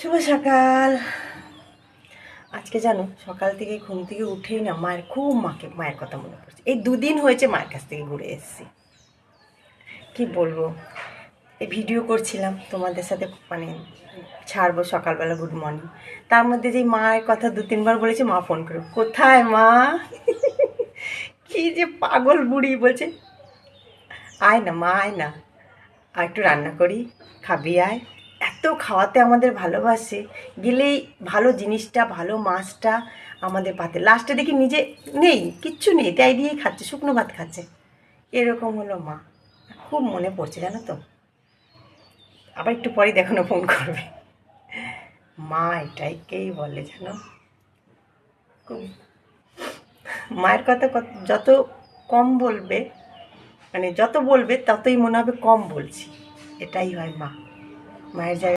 শুভ সকাল। আজকে জানো সকাল থেকে ঘুম থেকে উঠেই না মায়ের কথা মনে পড়ছে। এই দুদিন হয়েছে মায়ের কাছ থেকে ঘুরে এসেছি। কি বলবো, এই ভিডিও করছিলাম তোমাদের সাথে, মানে ছাড়বো সকালবেলা গুড মর্নিং, তার মধ্যে যে মায়ের কথা দু তিনবার বলেছে, মা ফোন করে কোথায় মা। কি যে পাগল বুড়ি, বলছে আয় না মা, আয় না, আর একটু রান্না করি, খাবি আয়। এত খাওয়াতে আমাদের ভালোবাসে, গেলেই ভালো জিনিসটা, ভালো মাছটা আমাদের পাতে, লাস্টে দেখি নিজে নেই, কিচ্ছু নেই, তাই দিয়েই খাচ্ছে, শুকনো ভাত খাচ্ছে। এরকম হলো মা। খুব মনে পড়ছে জানো তো। আবার একটু পরেই দেখো না ফোন করবে। মা এটাইকেই বলে জানো। খুব মায়ের কথা যত কম বলবে, মানে যত বলবে ততই মনে হবে কম বলছি। এটাই হয় মা, মায়ের জায়গায়।